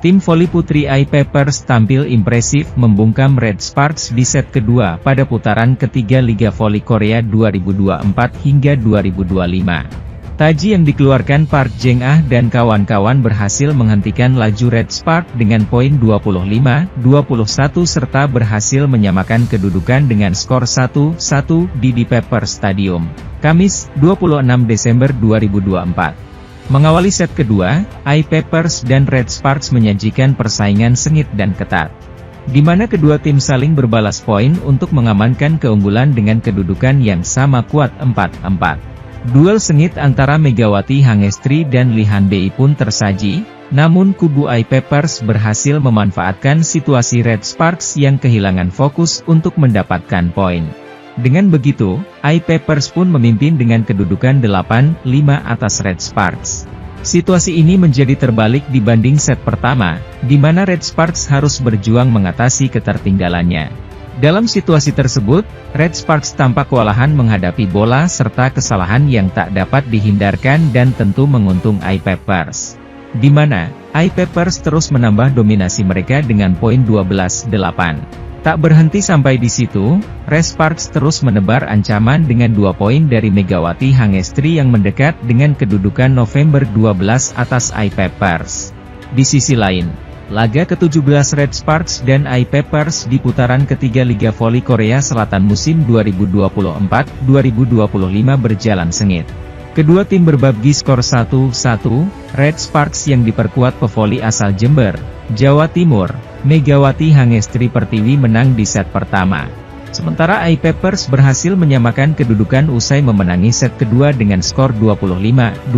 Tim voli putri I-Papers tampil impresif membungkam Red Sparks di set kedua pada putaran ketiga Liga Voli Korea 2024 hingga 2025. Taji yang dikeluarkan Park Jeng-ah dan kawan-kawan berhasil menghentikan laju Red Spark dengan poin 25-21 serta berhasil menyamakan kedudukan dengan skor 1-1 di I-Papers Stadium, Kamis, 26 Desember 2024. Mengawali set kedua, I-Papers dan Red Sparks menyajikan persaingan sengit dan ketat, di mana kedua tim saling berbalas poin untuk mengamankan keunggulan dengan kedudukan yang sama kuat 4-4. Duel sengit antara Megawati Hangestri dan Lee Han-bei pun tersaji, namun kubu I-Papers berhasil memanfaatkan situasi Red Sparks yang kehilangan fokus untuk mendapatkan poin. Dengan begitu, I-Papers pun memimpin dengan kedudukan 8-5 atas Red Sparks. Situasi ini menjadi terbalik dibanding set pertama, di mana Red Sparks harus berjuang mengatasi ketertinggalannya. Dalam situasi tersebut, Red Sparks tampak kewalahan menghadapi bola serta kesalahan yang tak dapat dihindarkan dan tentu menguntung I-Papers, di mana I-Papers terus menambah dominasi mereka dengan poin 12-8. Tak berhenti sampai di situ, Red Sparks terus menebar ancaman dengan 2 poin dari Megawati Hangestri yang mendekat dengan kedudukan November 12 atas I-Papers. Di sisi lain, laga ke-17 Red Sparks dan I-Papers di putaran ketiga Liga Voli Korea Selatan musim 2024-2025 berjalan sengit. Kedua tim berbagi skor 1-1, Red Sparks yang diperkuat pevoli asal Jember, Jawa Timur, Megawati Hangestri Pertiwi menang di set pertama. Sementara I-Papers berhasil menyamakan kedudukan usai memenangi set kedua dengan skor 25-21.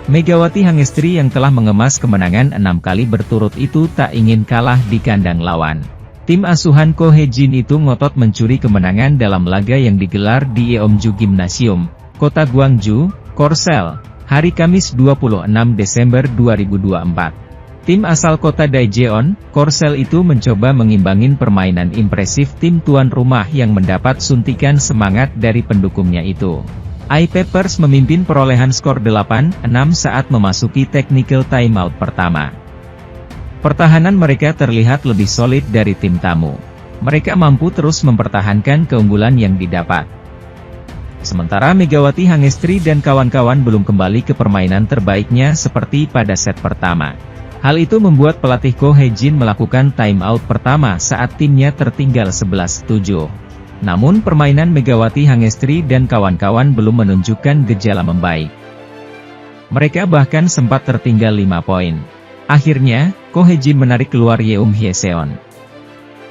Megawati Hangestri yang telah mengemas kemenangan 6 kali berturut itu tak ingin kalah di kandang lawan. Tim asuhan Ko Hae-jin itu ngotot mencuri kemenangan dalam laga yang digelar di Yeomju Gymnasium, Kota Gwangju, Korsel, hari Kamis 26 Desember 2024. Tim asal kota Daejeon, Korsel itu mencoba mengimbangin permainan impresif tim tuan rumah yang mendapat suntikan semangat dari pendukungnya itu. I-Papers memimpin perolehan skor 8-6 saat memasuki technical timeout pertama. Pertahanan mereka terlihat lebih solid dari tim tamu. Mereka mampu terus mempertahankan keunggulan yang didapat. Sementara Megawati Hangestri dan kawan-kawan belum kembali ke permainan terbaiknya seperti pada set pertama. Hal itu membuat pelatih Ko Hae-jin melakukan timeout pertama saat timnya tertinggal 11-7. Namun permainan Megawati Hangestri dan kawan-kawan belum menunjukkan gejala membaik. Mereka bahkan sempat tertinggal 5 poin. Akhirnya, Ko Hae-jin menarik keluar Yeum Hye-seon.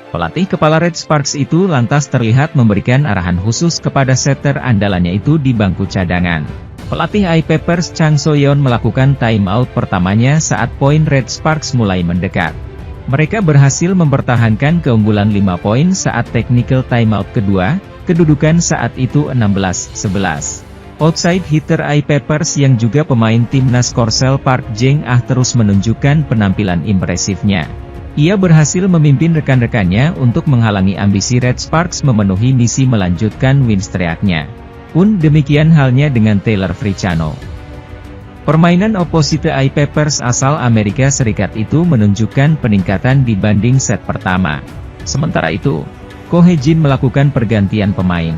Pelatih kepala Red Sparks itu lantas terlihat memberikan arahan khusus kepada setter andalannya itu di bangku cadangan. Pelatih I-Papers Chang So-yeon melakukan timeout pertamanya saat poin Red Sparks mulai mendekat. Mereka berhasil mempertahankan keunggulan 5 poin saat technical timeout kedua, kedudukan saat itu 16-11. Outside hitter I-Papers yang juga pemain timnas Korsel Park Jeng-ah terus menunjukkan penampilan impresifnya. Ia berhasil memimpin rekan-rekannya untuk menghalangi ambisi Red Sparks memenuhi misi melanjutkan win streak-nya. Pun demikian halnya dengan Taylor Fricano. Permainan oposite I-Papers asal Amerika Serikat itu menunjukkan peningkatan dibanding set pertama. Sementara itu, Ko Hae-jin melakukan pergantian pemain.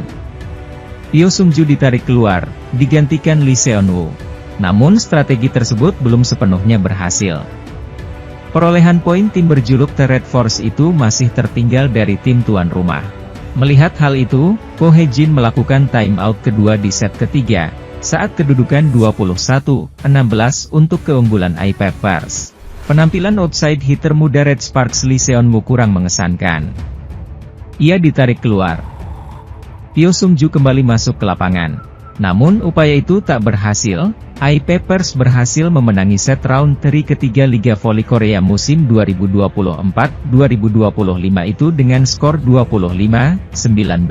Pyo Sung-ju ditarik keluar, digantikan Lee Seon-woo. Namun strategi tersebut belum sepenuhnya berhasil. Perolehan poin tim berjuluk The Red Force itu masih tertinggal dari tim tuan rumah. Melihat hal itu, Ko Hae-jin melakukan timeout kedua di set ketiga, saat kedudukan 21-16 untuk keunggulan I-Papers. Penampilan outside hitter muda Red Sparks Lee Seon-woo kurang mengesankan. Ia ditarik keluar. Pyo Sung-ju kembali masuk ke lapangan. Namun upaya itu tak berhasil. I-Papers berhasil memenangi set round seri ketiga Liga Voli Korea musim 2024-2025 itu dengan skor 25-19.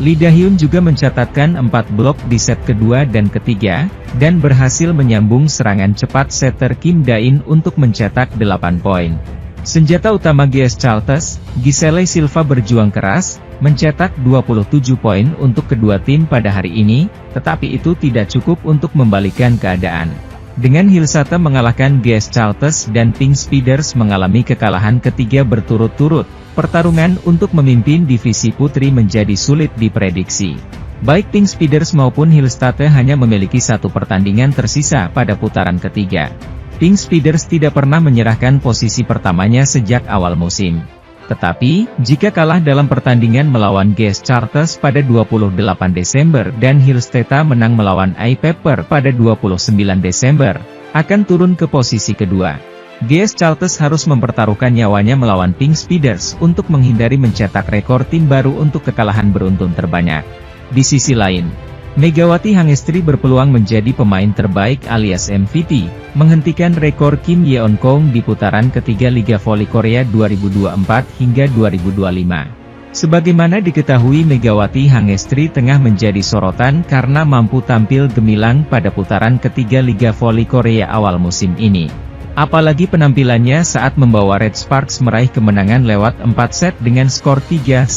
Lee Da-hyun juga mencatatkan 4 blok di set kedua dan ketiga, dan berhasil menyambung serangan cepat setter Kim Da-in untuk mencetak 8 poin. Senjata utama GS Charlton, Giselle Silva berjuang keras, mencetak 27 poin untuk kedua tim pada hari ini, tetapi itu tidak cukup untuk membalikkan keadaan. Dengan Hillstata mengalahkan GS Chartres dan Pink Speeders mengalami kekalahan ketiga berturut-turut, pertarungan untuk memimpin divisi putri menjadi sulit diprediksi. Baik Pink Speeders maupun Hillstata hanya memiliki satu pertandingan tersisa pada putaran ketiga. Pink Speeders tidak pernah menyerahkan posisi pertamanya sejak awal musim. Tetapi, jika kalah dalam pertandingan melawan GS Chartres pada 28 Desember dan Hillstata menang melawan iPepper pada 29 Desember, akan turun ke posisi kedua. GS Chartres harus mempertaruhkan nyawanya melawan Pink Speeders untuk menghindari mencetak rekor tim baru untuk kekalahan beruntun terbanyak. Di sisi lain, Megawati Hangestri berpeluang menjadi pemain terbaik alias MVP, menghentikan rekor Kim Yeon Kong di putaran ketiga Liga Voli Korea 2024 hingga 2025. Sebagaimana diketahui, Megawati Hangestri tengah menjadi sorotan karena mampu tampil gemilang pada putaran ketiga Liga Voli Korea awal musim ini. Apalagi penampilannya saat membawa Red Sparks meraih kemenangan lewat 4 set dengan skor 3-1,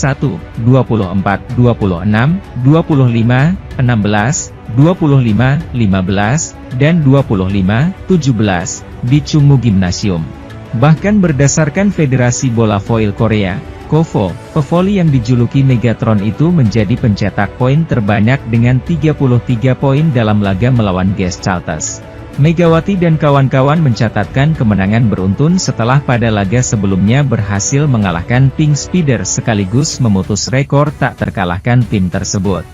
24-26, 25-16, 25-15, dan 25-17, di Chungmu Gymnasium. Bahkan berdasarkan Federasi Bola Foil Korea, KOFO, pevoli yang dijuluki Megatron itu menjadi pencetak poin terbanyak dengan 33 poin dalam laga melawan GS Chartres. Megawati dan kawan-kawan mencatatkan kemenangan beruntun setelah pada laga sebelumnya berhasil mengalahkan Pink Speeders sekaligus memutus rekor tak terkalahkan tim tersebut.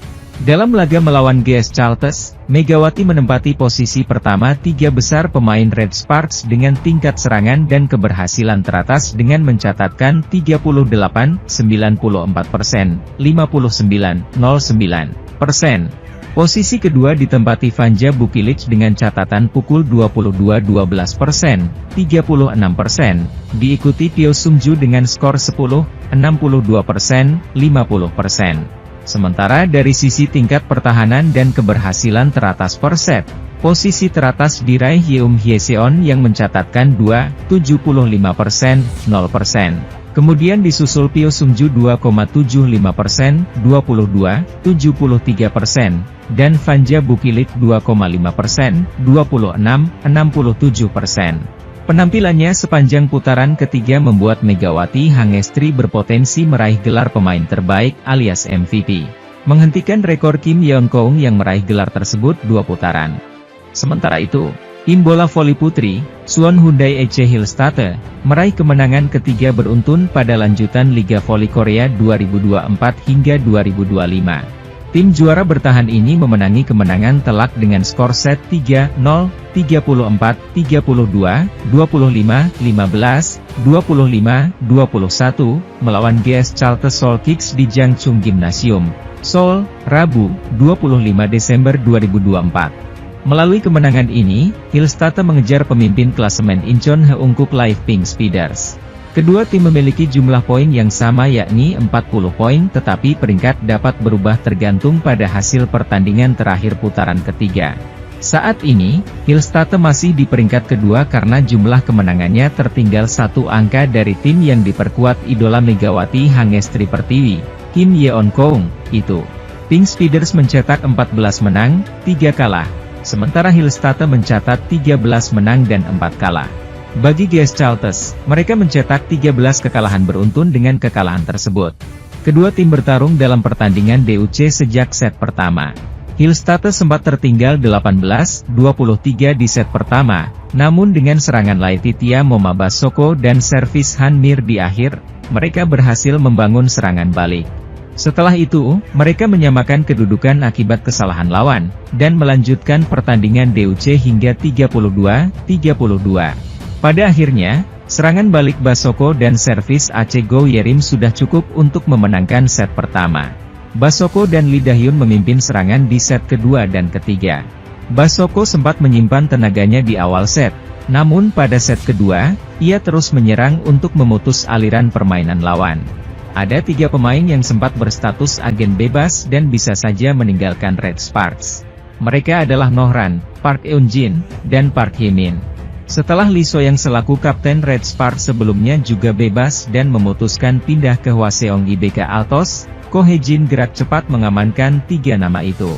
Dalam laga melawan GS Chartres, Megawati menempati posisi pertama 3 besar pemain Red Sparks dengan tingkat serangan dan keberhasilan teratas dengan mencatatkan 38, 94%, 59,09%. Posisi kedua ditempati Vanja Bukilic dengan catatan pukul 22-12%, 36%, diikuti Pyo Sungju dengan skor 10, 62%, 50%. Sementara dari sisi tingkat pertahanan dan keberhasilan teratas per set, posisi teratas diraih Yeum Hyeseon yang mencatatkan 2, 75%, 0%. Kemudian disusul Pyo Sungju 2,75%, 22, 73%, dan Vanja Bukilic 2,5%, 26, 67%. Penampilannya sepanjang putaran ketiga membuat Megawati Hangestri berpotensi meraih gelar pemain terbaik alias MVP, menghentikan rekor Kim Yeon Kong yang meraih gelar tersebut 2 putaran. Sementara itu, tim bola voli putri, Suwon Hyundai EC Hillstata, meraih kemenangan ketiga beruntun pada lanjutan Liga Voli Korea 2024 hingga 2025. Tim juara bertahan ini memenangi kemenangan telak dengan skor set 3-0, 34, 32, 25, 15, 25, 21, melawan GS Chartres Seoul Kicks di Jangchung Gymnasium, Seoul, Rabu, 25 Desember 2024. Melalui kemenangan ini, Hillstata mengejar pemimpin klasemen Incheon Heungkuk Live Pink Speeders. Kedua tim memiliki jumlah poin yang sama yakni 40 poin, tetapi peringkat dapat berubah tergantung pada hasil pertandingan terakhir putaran ketiga. Saat ini, Hillstata masih di peringkat kedua karena jumlah kemenangannya tertinggal 1 angka dari tim yang diperkuat idola Megawati Hangestri Pertiwi, Kim Yeon Kong, itu. Pink Speeders mencetak 14 menang, 3 kalah. Sementara Hillstata mencatat 13 menang dan 4 kalah. Bagi GS Chartres, mereka mencetak 13 kekalahan beruntun dengan kekalahan tersebut. Kedua tim bertarung dalam pertandingan DUC sejak set pertama. Hillstata sempat tertinggal 18-23 di set pertama, namun dengan serangan Laetitia Momabasoko dan servis Han Mir di akhir, mereka berhasil membangun serangan balik. Setelah itu, mereka menyamakan kedudukan akibat kesalahan lawan, dan melanjutkan pertandingan DUC hingga 32-32. Pada akhirnya, serangan balik Basoko dan servis Ace Go Yerim sudah cukup untuk memenangkan set pertama. Basoko dan Lee Da-hyun memimpin serangan di set kedua dan ketiga. Basoko sempat menyimpan tenaganya di awal set, namun pada set kedua, ia terus menyerang untuk memutus aliran permainan lawan. Ada 3 pemain yang sempat berstatus agen bebas dan bisa saja meninggalkan Red Sparks. Mereka adalah Nohran, Park Eun-jin, dan Park Hye-min. Setelah Lee So-young selaku kapten Red Sparks sebelumnya juga bebas dan memutuskan pindah ke Hwaseong IBK Altos, Ko Hae-jin gerak cepat mengamankan 3 nama itu.